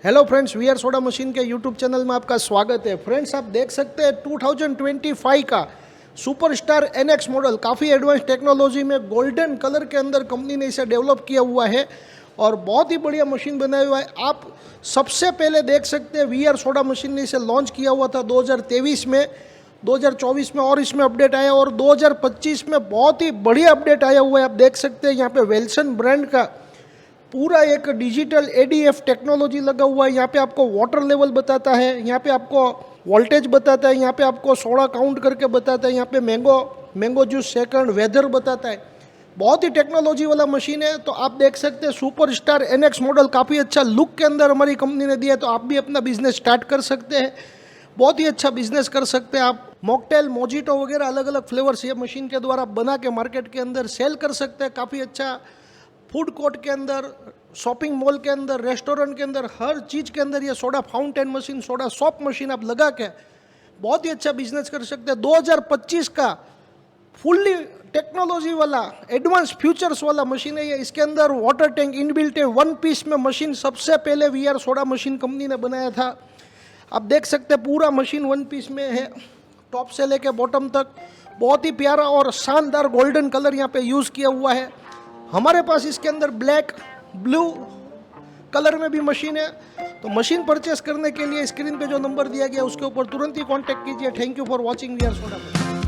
Hello friends, we are soda machine के YouTube channel में आपका स्वागत है। फ्रेंड्स, आप देख सकते हैं 2025 का सुपरस्टार एनएक्स मॉडल काफ़ी एडवांस टेक्नोलॉजी में गोल्डन कलर के अंदर कंपनी ने इसे डेवलप किया हुआ है और बहुत ही बढ़िया मशीन बनाया हुआ है। आप सबसे पहले देख सकते हैं वी आर सोडा मशीन ने इसे लॉन्च किया हुआ था 2023 में, 2024 में और इसमें अपडेट आया और 2025 में बहुत ही बढ़िया अपडेट आया हुआ है। आप देख सकते हैं यहाँ पे वेल्सन ब्रांड का पूरा एक डिजिटल एडीएफ टेक्नोलॉजी लगा हुआ है। यहाँ पे आपको वाटर लेवल बताता है, यहाँ पे आपको वोल्टेज बताता है, यहाँ पे आपको सोडा काउंट करके बताता है, यहाँ पे मैंगो जूस सेकंड वेदर बताता है। बहुत ही टेक्नोलॉजी वाला मशीन है। तो आप देख सकते हैं सुपर स्टार एनएक्स मॉडल काफ़ी अच्छा लुक के अंदर हमारी कंपनी ने दिया है। तो आप भी अपना बिजनेस स्टार्ट कर सकते हैं, बहुत ही अच्छा बिजनेस कर सकते हैं। आप मॉकटेल, मोजिटो वगैरह अलग अलग फ्लेवर्स ये मशीन के द्वारा बना के मार्केट के अंदर सेल कर सकते हैं। काफ़ी अच्छा फूड कोर्ट के अंदर, शॉपिंग मॉल के अंदर, रेस्टोरेंट के अंदर, हर चीज़ के अंदर ये soda fountain machine, soda shop machine आप लगा के बहुत ही अच्छा बिजनेस कर सकते हैं। 2025 का फुल्ली टेक्नोलॉजी वाला एडवांस फ्यूचर्स वाला मशीन है ये। इसके अंदर वाटर टैंक इनबिल्ट है, वन पीस में मशीन सबसे पहले we are soda machine company ने बनाया था। आप देख सकते हैं पूरा मशीन वन पीस में है, टॉप से लेके बॉटम तक। बहुत ही प्यारा और शानदार गोल्डन कलर यहाँ पे यूज़ किया हुआ है। हमारे पास इसके अंदर ब्लैक, ब्लू कलर में भी मशीन है। तो मशीन परचेस करने के लिए स्क्रीन पे जो नंबर दिया गया उसके ऊपर तुरंत ही कांटेक्ट कीजिए। Thank you for watching we are soda.